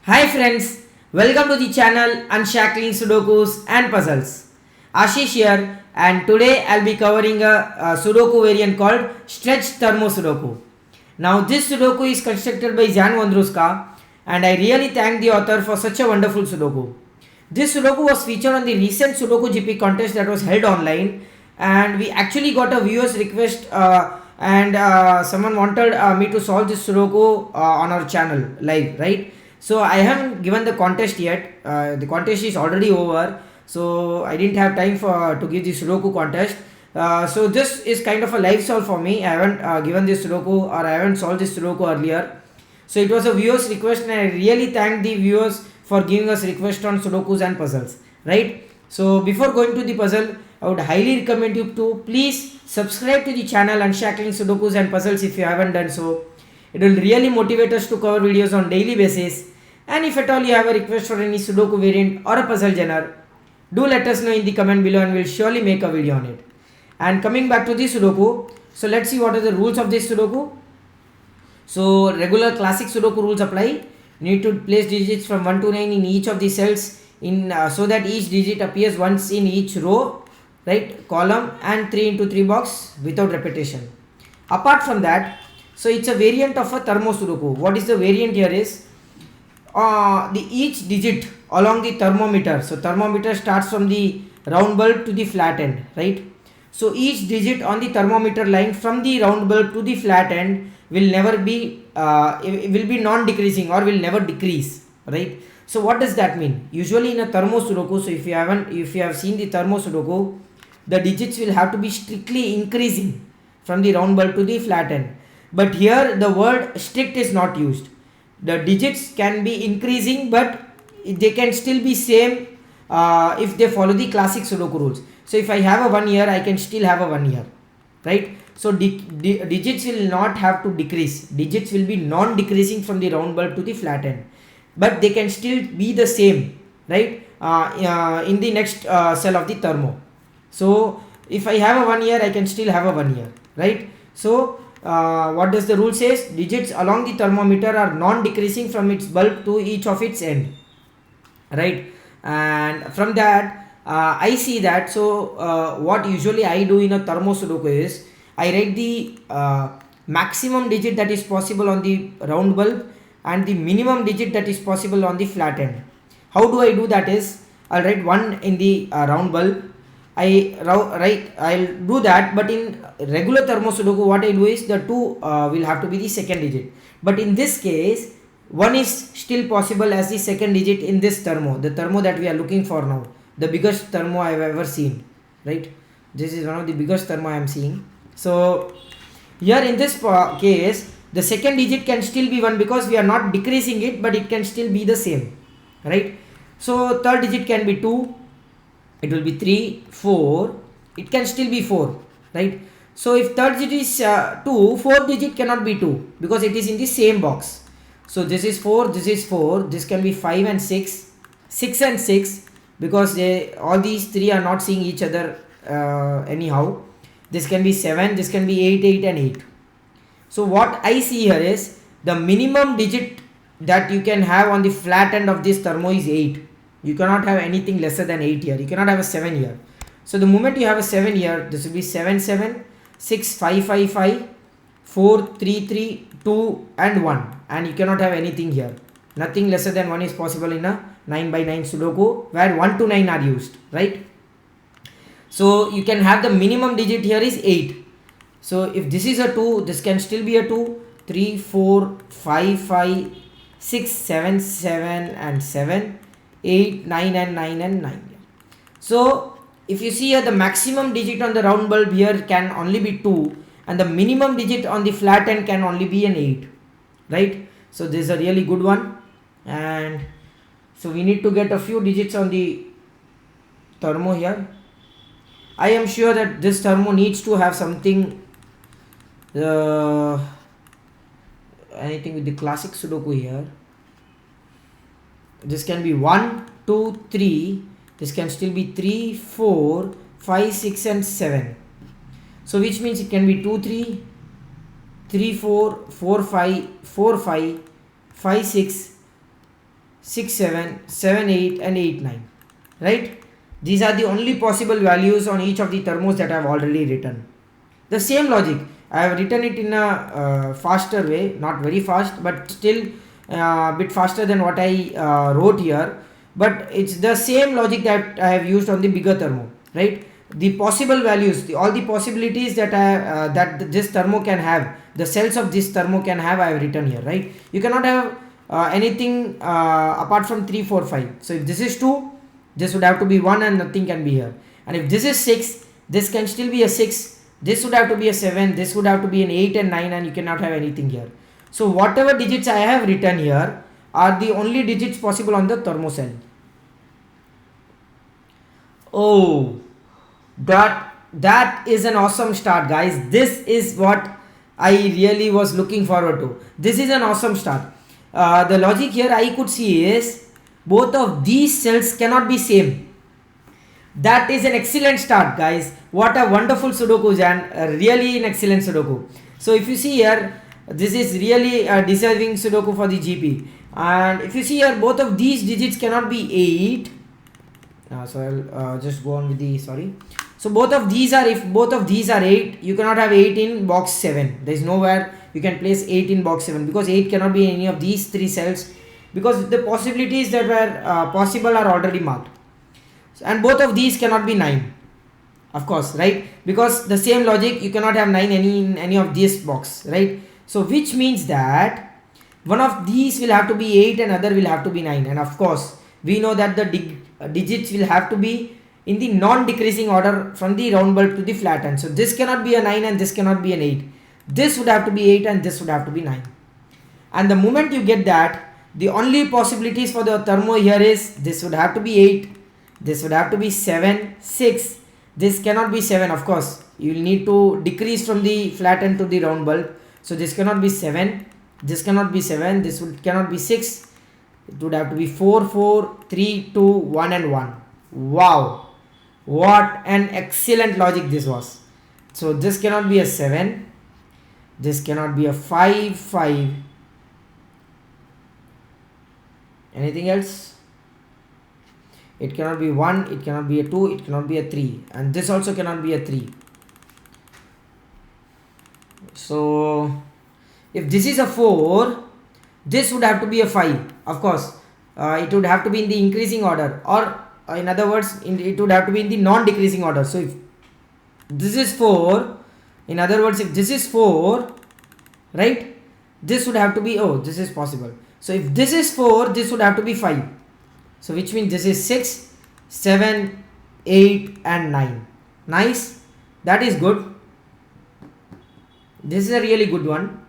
Hi friends, welcome to the channel Unshackling Sudokus and Puzzles. Ashish here, and today I'll be covering a Sudoku variant called Stretch Thermo Sudoku. Now this Sudoku is constructed by Jan Wondruska, and I really thank the author for such a wonderful Sudoku. This Sudoku was featured on the recent Sudoku GP contest that was held online, and we actually got a viewer's request and someone wanted me to solve this Sudoku on our channel live, right? So I haven't given the contest yet. The contest is already over, so I didn't have time to give the Sudoku contest. So this is kind of a live solve for me. I haven't given this Sudoku, or I haven't solved this Sudoku earlier. So it was a viewer's request, and I really thank the viewers for giving us request on Sudokus and puzzles, right? So before going to the puzzle, I would highly recommend you to please subscribe to the channel Unshackling Sudokus and Puzzles if you haven't done so. It will really motivate us to cover videos on daily basis. And if at all you have a request for any Sudoku variant or a puzzle genre, do let us know in the comment below and we'll surely make a video on it. And coming back to the Sudoku, so let's see what are the rules of this Sudoku. So regular classic Sudoku rules apply. You need to place digits from 1 to 9 in each of the cells so that each digit appears once in each row, right, column, and 3 into 3 box without repetition. Apart from that, so it's a variant of a thermo Sudoku. What is the variant here is each digit along the thermometer. So thermometer starts from the round bulb to the flat end, right? So each digit on the thermometer line from the round bulb to the flat end will never be will be non-decreasing or will never decrease, right? So what does that mean? Usually in a thermo Sudoku, so if you have seen the thermo Sudoku, the digits will have to be strictly increasing from the round bulb to the flat end. But here the word strict is not used. The digits can be increasing, but they can still be same if they follow the classic Sudoku rules. So if I have a 1 year, I can still have a 1 year, right? So digits will not have to decrease. Digits will be non-decreasing from the round bulb to the flat end, but they can still be the same, right? In the next cell of the thermo. So if I have a 1 year, I can still have a 1 year, right? So what does the rule says? Digits along the thermometer are non-decreasing from its bulb to each of its end, right? And from that I see that. So what usually I do in a thermo Sudoku is I write the maximum digit that is possible on the round bulb and the minimum digit that is possible on the flat end. How do I do that is I'll write 1 in the round bulb. I'll do that, but in regular thermo Sudoku what I do is the 2 will have to be the second digit, but in this case 1 is still possible as the second digit in this thermo, the thermo that we are looking for now, the biggest thermo I have ever seen, right? This is one of the biggest thermo I am seeing. So here in this case the second digit can still be 1 because we are not decreasing it, but it can still be the same, right? So third digit can be 2, it will be 3, 4, it can still be 4, right? So if third digit is 2, fourth digit cannot be 2 because it is in the same box. So this is 4, this is 4, this can be 5 and 6, 6 and 6 because all these 3 are not seeing each other anyhow. This can be 7, this can be 8, 8 and 8. So what I see here is the minimum digit that you can have on the flat end of this thermo is 8. You cannot have anything lesser than 8 here. You cannot have a 7 here. So the moment you have a 7 here, this will be 7, 7, 6, 5, 5, 5, 4, 3, 3, 2 and 1. And you cannot have anything here. Nothing lesser than 1 is possible in a 9 by 9 Sudoku where 1 to 9 are used, right? So you can have the minimum digit here is 8. So if this is a 2, this can still be a 2, 3, 4, 5, 5, 6, 7, 7 and 7. 8, 9 and 9 and 9. So if you see here the maximum digit on the round bulb here can only be 2 and the minimum digit on the flat end can only be an 8, right? So this is a really good one, and so we need to get a few digits on the thermo here. I am sure that this thermo needs to have something anything with the classic Sudoku here. This can be 1, 2, 3, this can still be 3, 4, 5, 6 and 7. So which means it can be 2, 3, 3, 4, 4, 5, 4, 5, 5, 6 6 7, 7 8 and 8 9, right? These are the only possible values on each of the thermos that I have already written. The same logic, I have written it in a faster way, not very fast but still a bit faster than what I wrote here, but it's the same logic that I have used on the bigger thermo, right? The possible values, all the possibilities that that this thermo can have, the cells of this thermo can have, I have written here, right? You cannot have anything apart from 3 4 5. So if this is 2, this would have to be 1 and nothing can be here. And if this is 6, this can still be a 6, this would have to be a 7, this would have to be an 8 and 9, and you cannot have anything here. So whatever digits I have written here are the only digits possible on the thermo cell. Oh, that is an awesome start, guys. This is what I really was looking forward to. This is an awesome start. The logic here I could see is both of these cells cannot be same. That is an excellent start, guys. What a wonderful Sudoku, and really an excellent Sudoku. So if you see here, this is really a deserving Sudoku for the GP. And if you see here, both of these digits cannot be 8. So I'll just go on with the, sorry. So both of these are, if both of these are 8, you cannot have 8 in box 7. There is nowhere you can place 8 in box 7, because 8 cannot be in any of these 3 cells, because the possibilities that were possible are already marked. And both of these cannot be 9, of course, right? Because the same logic, you cannot have 9 in any of this box, right? So which means that one of these will have to be 8 and other will have to be 9. And of course we know that the digits will have to be in the non-decreasing order from the round bulb to the flat end. So this cannot be a 9 and this cannot be an 8. This would have to be 8 and this would have to be 9. And the moment you get that, the only possibilities for the thermo here is this would have to be 8, this would have to be 7, 6. This cannot be 7, of course. You will need to decrease from the flat end to the round bulb. So this cannot be 7, this cannot be 7, this cannot be 6. It would have to be 4, 4, 3, 2, 1 and 1. Wow, what an excellent logic this was. So this cannot be a 7, this cannot be a 5, 5. Anything else? It cannot be 1, it cannot be a 2, it cannot be a 3, and this also cannot be a 3. So if this is a 4, this would have to be a 5, of course. It would have to be in the increasing order, or in other words, it would have to be in the non-decreasing order. So if this is 4, in other words, if this is 4, right, this would have to be, oh, this is possible. So if this is 4, this would have to be 5. So which means this is 6, 7, 8 and 9. Nice, that is good. This is a really good one.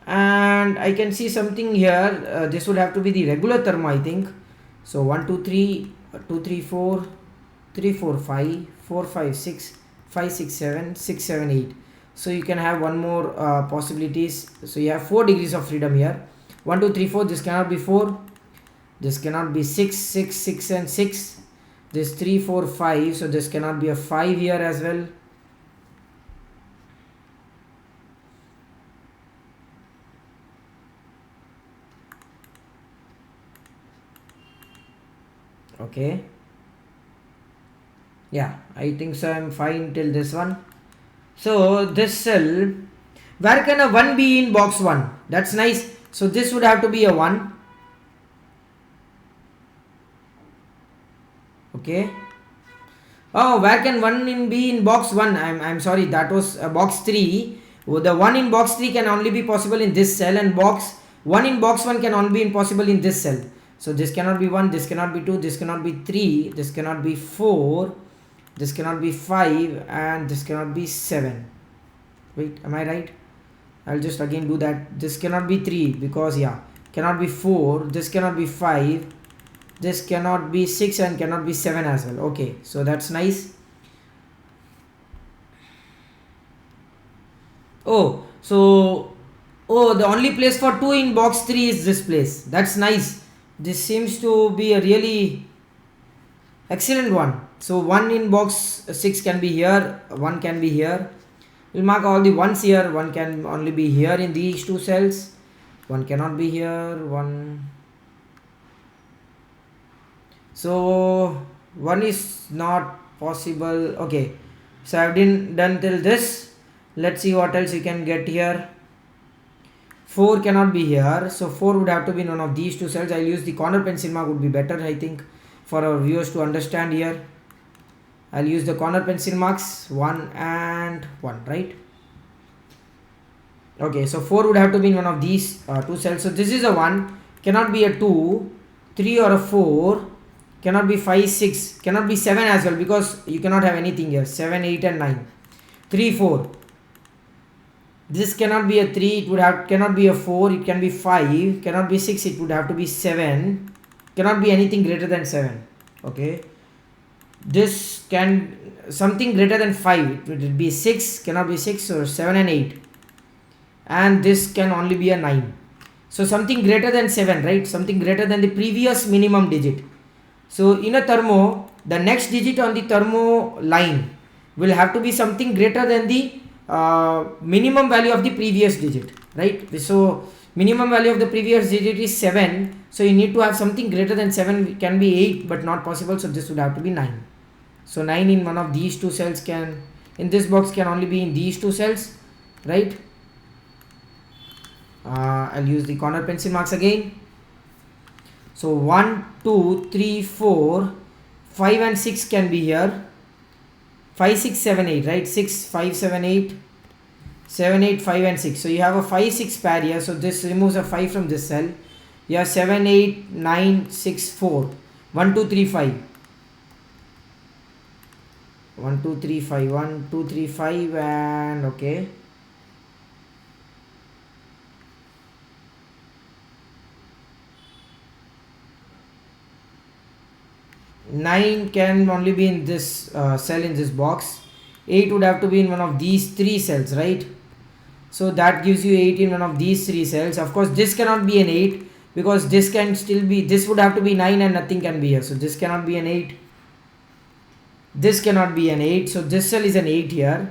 And I can see something here. This would have to be the regular thermo, I think. So 1 2 3 2 3 4 3 4 5 4 5 6 5 6 7 6 7 8. So you can have one more possibilities. So you have 4 degrees of freedom here. 1 2 3 4. This cannot be 4, this cannot be 6 6 6 and 6, this 3 4 5. So this cannot be a 5 here as well. Okay, yeah, I think so. I'm fine till this one. So this cell, where can a 1 be in box 1? That's nice. So this would have to be a 1. Okay. Oh, where can 1 be in box 1? I'm sorry, that was box 3. The 1 in box 3 can only be possible in this cell, and 1 in box 1 can only be possible in this cell. So this cannot be 1, this cannot be 2, this cannot be 3, this cannot be 4, this cannot be 5, and this cannot be 7. Wait, am I right? I'll just again do that. This cannot be 3 because, yeah, cannot be 4, this cannot be 5, this cannot be 6 and cannot be 7 as well. Okay, so that's nice. Oh, so, oh, the only place for 2 in box 3 is this place. That's nice. This seems to be a really excellent one. So 1 in box 6 can be here, 1 can be here. We'll mark all the ones here. 1 can only be here in these 2 cells, 1 cannot be here, 1. So 1 is not possible. Okay, so I've done till this. Let's see what else you can get here. 4 cannot be here, so 4 would have to be in one of these two cells. I'll use the corner pencil mark, would be better, I think, for our viewers to understand here. I'll use the corner pencil marks 1 and 1, right? Okay, so 4 would have to be in one of these two cells. So this is a 1, cannot be a 2, 3 or a 4, cannot be 5, 6, cannot be 7 as well, because you cannot have anything here. 7, 8 and 9. 3, 4. This cannot be a 3, it would have, cannot be a 4, it can be 5, cannot be 6, it would have to be 7, cannot be anything greater than 7. Okay, this can, something greater than 5, it would be 6, cannot be 6, or 7 and 8, and this can only be a 9. So something greater than 7, right? Something greater than the previous minimum digit. So in a thermo, the next digit on the thermo line will have to be something greater than the minimum value of the previous digit, right? So minimum value of the previous digit is 7, so you need to have something greater than 7. It can be 8 but not possible, so this would have to be 9. So 9 in one of these two cells can, in this box, can only be in these two cells, right? I'll use the corner pencil marks again. So 1, 2, 3, 4, 5 and 6 can be here. 5, 6, 7, 8, right? 6, 5, 7, 8, 7, 8, 5 and 6. So you have a 5, 6 pair here. So this removes a 5 from this cell. You have 7, 8, 9, 6, 4. 1, 2, 3, 5. 1, 2, 3, 5. 1, 2, 3, 5 and okay. Nine can only be in this cell in this box. 8 would have to be in one of these three cells, right? So that gives you 8 in one of these three cells. Of course this cannot be an 8, because this can still be, this would have to be 9 and nothing can be here. So this cannot be an 8. This cannot be an 8. So this cell is an 8 here.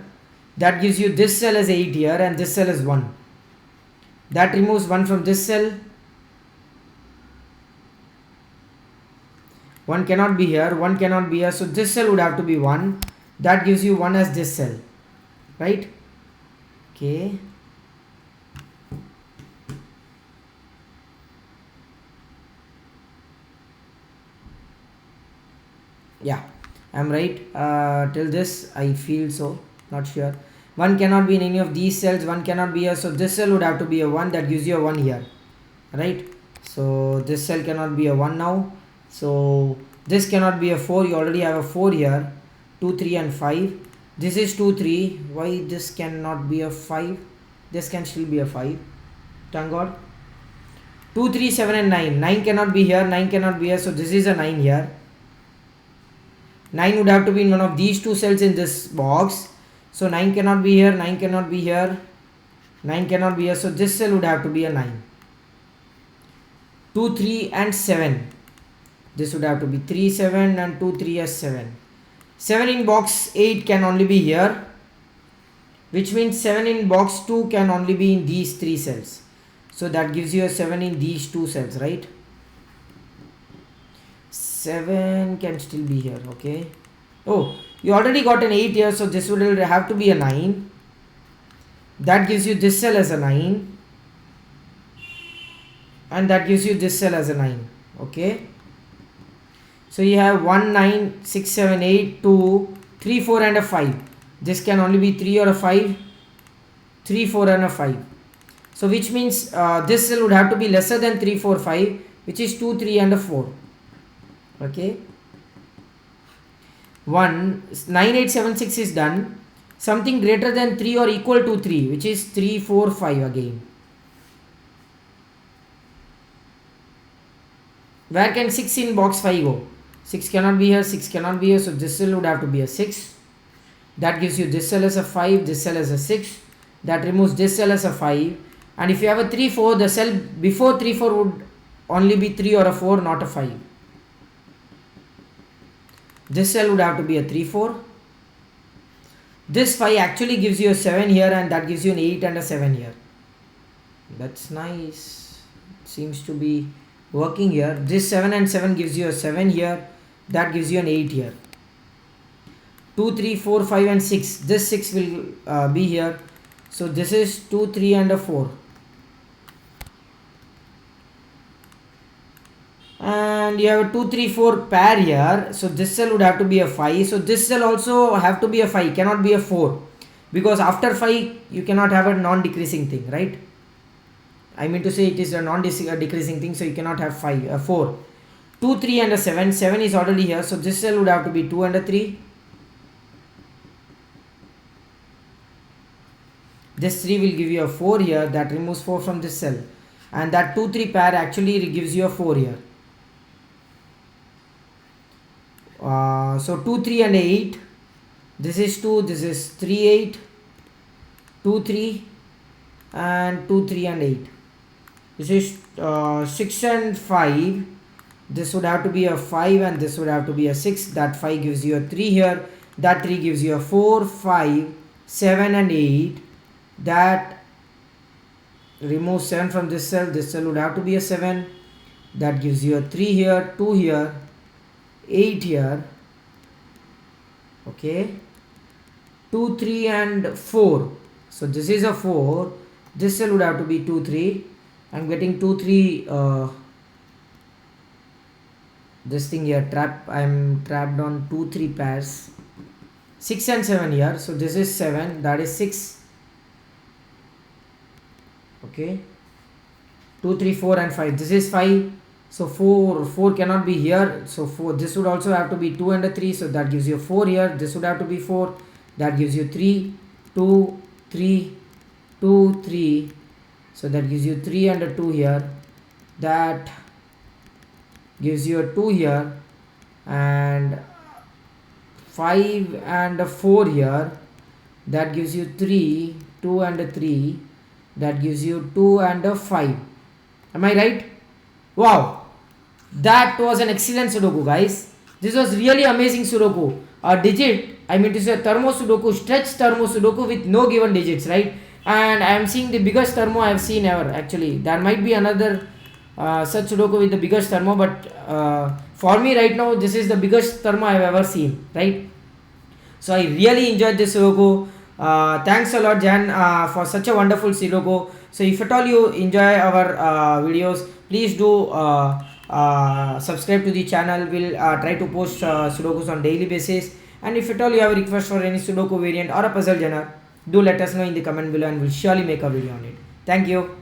That gives you this cell as 8 here, and this cell is 1. That removes 1 from this cell. 1 cannot be here, 1 cannot be here, so this cell would have to be 1. That gives you 1 as this cell, right? Okay. Yeah, I'm right. Till this I feel so, not sure. 1 cannot be in any of these cells, 1 cannot be here, so this cell would have to be a 1. That gives you a 1 here, right? So this cell cannot be a 1 now. So this cannot be a 4, you already have a 4 here. 2, 3 and 5. This is 2, 3. Why this cannot be a 5? This can still be a 5. Thank God. 2, 3, 7 and 9. 9 cannot be here, 9 cannot be here, so this is a 9 here. 9 would have to be in one of these two cells in this box. So 9 cannot be here, 9 cannot be here, 9 cannot be here, so this cell would have to be a 9. 2, 3 and 7. This would have to be 3, 7 and 2, 3 as 7. 7 in box 8 can only be here, which means 7 in box 2 can only be in these 3 cells. So that gives you a 7 in these 2 cells, right? 7 can still be here, okay. Oh, you already got an 8 here, so this would have to be a 9. That gives you this cell as a 9. And that gives you this cell as a 9, okay. So you have 1, 9, 6, 7, 8, 2, 3, 4 and a 5. This can only be 3 or a 5. 3, 4 and a 5. So which means this cell would have to be lesser than 3, 4, 5, which is 2, 3 and a 4. Okay. 1, 9, 8, 7, 6 is done. Something greater than 3 or equal to 3, which is 3, 4, 5 again. Where can 6 in box 5 go? 6 cannot be here, 6 cannot be here, so this cell would have to be a 6. That gives you this cell as a 5, this cell as a 6. That removes this cell as a 5. And if you have a 3, 4, the cell before 3, 4 would only be 3 or a 4, not a 5. This cell would have to be a 3, 4. This 5 actually gives you a 7 here, and that gives you an 8 and a 7 here. That's nice. Seems to be working here. This 7 and 7 gives you a 7 here, that gives you an 8 here. 2 3 4 5 and 6, this 6 will be here, so this is 2 3 and a 4, and you have a 2 3 4 pair here, so this cell would have to be a 5, so this cell also have to be a 5, cannot be a 4, because after 5 you cannot have a non-decreasing thing, right? I mean to say it is a non-decreasing thing, so you cannot have 4. 2 3 and a 7, 7 is already here, so this cell would have to be 2 and a 3. This 3 will give you a 4 here, that removes 4 from this cell, and that 2 3 pair actually gives you a 4 here. So 2 3 and 8, this is 2, this is 3 8, 2 3 and 2 3 and 8, this is 6 and 5, this would have to be a 5 and this would have to be a 6, that 5 gives you a 3 here, that 3 gives you a 4 5 7 and 8, that removes 7 from this cell would have to be a 7, that gives you a 3 here, 2 here, 8 here, okay, 2 3 and 4, so this is a 4, this cell would have to be 2 3, I'm getting 2 3 this thing here, I'm trapped on 2 3 pairs, 6 and 7 here, so this is 7, that is 6, okay, 2 3 4 and 5, this is 5, so 4 cannot be here, so 4, this would also have to be 2 and a 3, so that gives you 4 here, this would have to be 4, that gives you 3 2 3 2 3, so that gives you 3 and a 2 here, that gives you a 2 here, and 5 and a 4 here, that gives you 3 2 and a 3, that gives you 2 and a 5. Am I right? Wow, that was an excellent Sudoku, guys. This was really amazing Sudoku. A digit, I mean to say thermo Sudoku, stretch thermo Sudoku with no given digits, right? And I am seeing the biggest thermo I have seen ever. Actually, there might be another such Sudoku with the biggest thermo, but for me right now this is the biggest thermo I have ever seen, right? So I really enjoyed this Sudoku. Thanks a lot, Jan, for such a wonderful Sudoku. So if at all you enjoy our videos, please do subscribe to the channel. We'll try to post Sudokus on daily basis, and if at all you have a request for any Sudoku variant or a puzzle genre, do let us know in the comment below and we'll surely make a video on it. Thank you.